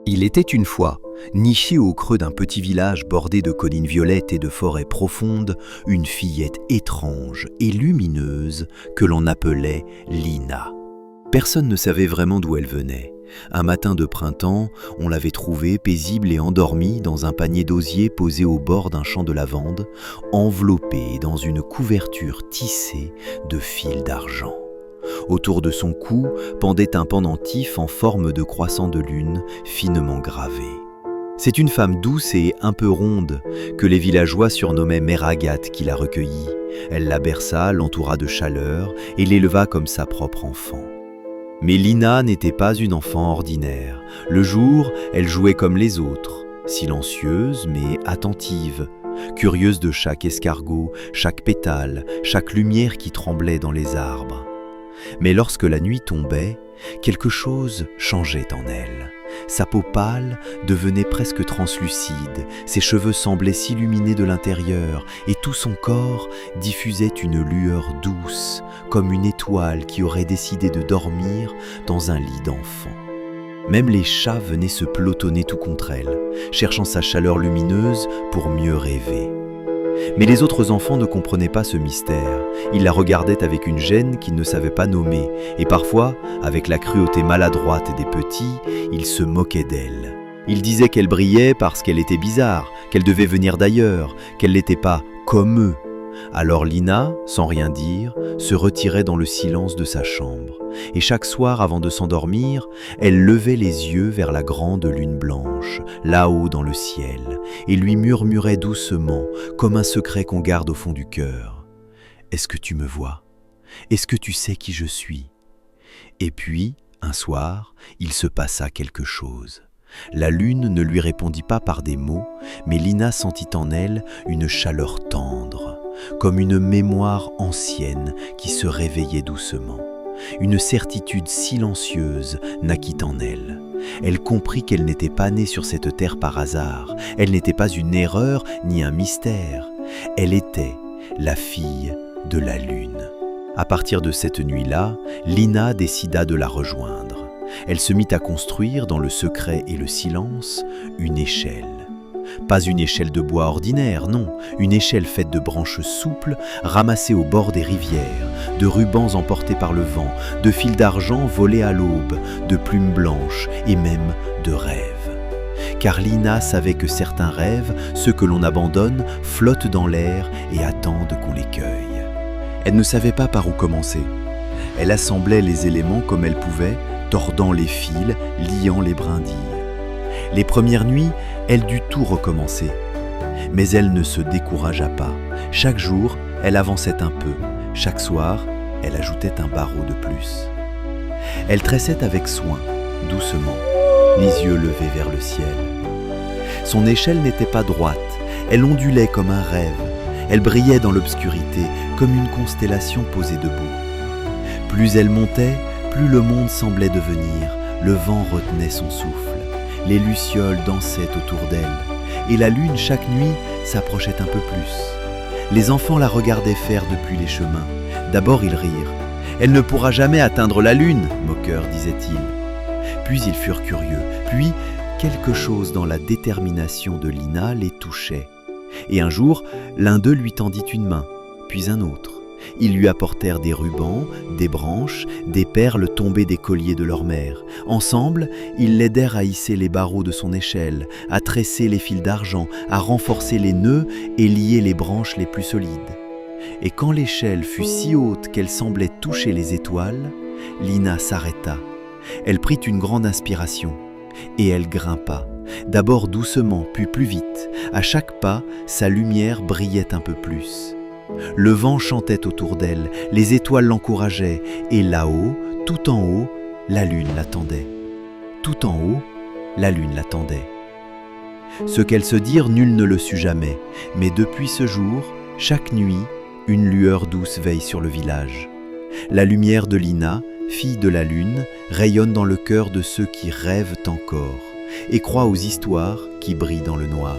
Il était une fois, nichée au creux d'un petit village bordé de collines violettes et de forêts profondes, une fillette étrange et lumineuse que l'on appelait Lina. Personne ne savait vraiment d'où elle venait. Un matin de printemps, on l'avait trouvée paisible et endormie dans un panier d'osier posé au bord d'un champ de lavande, enveloppée dans une couverture tissée de fils d'argent. Autour de son cou pendait un pendentif en forme de croissant de lune finement gravé. C'est une femme douce et un peu ronde que les villageois surnommaient Mère Agathe qui la recueillit. Elle la berça, l'entoura de chaleur et l'éleva comme sa propre enfant. Mais Lina n'était pas une enfant ordinaire. Le jour, elle jouait comme les autres, silencieuse mais attentive, curieuse de chaque escargot, chaque pétale, chaque lumière qui tremblait dans les arbres. Mais lorsque la nuit tombait, quelque chose changeait en elle. Sa peau pâle devenait presque translucide, ses cheveux semblaient s'illuminer de l'intérieur et tout son corps diffusait une lueur douce, comme une étoile qui aurait décidé de dormir dans un lit d'enfant. Même les chats venaient se pelotonner tout contre elle, cherchant sa chaleur lumineuse pour mieux rêver. Mais les autres enfants ne comprenaient pas ce mystère. Ils la regardaient avec une gêne qu'ils ne savaient pas nommer, et parfois, avec la cruauté maladroite des petits, ils se moquaient d'elle. Ils disaient qu'elle brillait parce qu'elle était bizarre, qu'elle devait venir d'ailleurs, qu'elle n'était pas comme eux. Alors Lina, sans rien dire, se retirait dans le silence de sa chambre. Et chaque soir, avant de s'endormir, elle levait les yeux vers la grande lune blanche, là-haut dans le ciel, et lui murmurait doucement, comme un secret qu'on garde au fond du cœur. « Est-ce que tu me vois ? Est-ce que tu sais qui je suis ?» Et puis, un soir, il se passa quelque chose. La lune ne lui répondit pas par des mots, mais Lina sentit en elle une chaleur tendre, comme une mémoire ancienne qui se réveillait doucement. Une certitude silencieuse naquit en elle. Elle comprit qu'elle n'était pas née sur cette terre par hasard. Elle n'était pas une erreur ni un mystère. Elle était la fille de la lune. À partir de cette nuit-là, Lina décida de la rejoindre. Elle se mit à construire, dans le secret et le silence, une échelle. Pas une échelle de bois ordinaire, non, une échelle faite de branches souples ramassées au bord des rivières, de rubans emportés par le vent, de fils d'argent volés à l'aube, de plumes blanches et même de rêves. Car Lina savait que certains rêves, ceux que l'on abandonne, flottent dans l'air et attendent qu'on les cueille. Elle ne savait pas par où commencer. Elle assemblait les éléments comme elle pouvait, tordant les fils, liant les brindilles. Les premières nuits, elle dut tout recommencer. Mais elle ne se découragea pas. Chaque jour, elle avançait un peu. Chaque soir, elle ajoutait un barreau de plus. Elle tressait avec soin, doucement, les yeux levés vers le ciel. Son échelle n'était pas droite, elle ondulait comme un rêve. Elle brillait dans l'obscurité, comme une constellation posée debout. Plus elle montait, plus le monde semblait devenir. Le vent retenait son souffle. Les lucioles dansaient autour d'elle, et la lune, chaque nuit, s'approchait un peu plus. Les enfants la regardaient faire depuis les chemins. D'abord, ils rirent. « Elle ne pourra jamais atteindre la lune !» moqueur, disait-il. Puis ils furent curieux. Puis, quelque chose dans la détermination de Lina les touchait. Et un jour, l'un d'eux lui tendit une main, puis un autre. Ils lui apportèrent des rubans, des branches, des perles tombées des colliers de leur mère. Ensemble, ils l'aidèrent à hisser les barreaux de son échelle, à tresser les fils d'argent, à renforcer les nœuds et lier les branches les plus solides. Et quand l'échelle fut si haute qu'elle semblait toucher les étoiles, Lina s'arrêta. Elle prit une grande inspiration et elle grimpa. D'abord doucement, puis plus vite. À chaque pas, sa lumière brillait un peu plus. Le vent chantait autour d'elle, les étoiles l'encourageaient, et là-haut, tout en haut, la lune l'attendait. Tout en haut, la lune l'attendait. Ce qu'elles se dirent, nul ne le sut jamais, mais depuis ce jour, chaque nuit, une lueur douce veille sur le village. La lumière de Lina, fille de la lune, rayonne dans le cœur de ceux qui rêvent encore et croient aux histoires qui brillent dans le noir.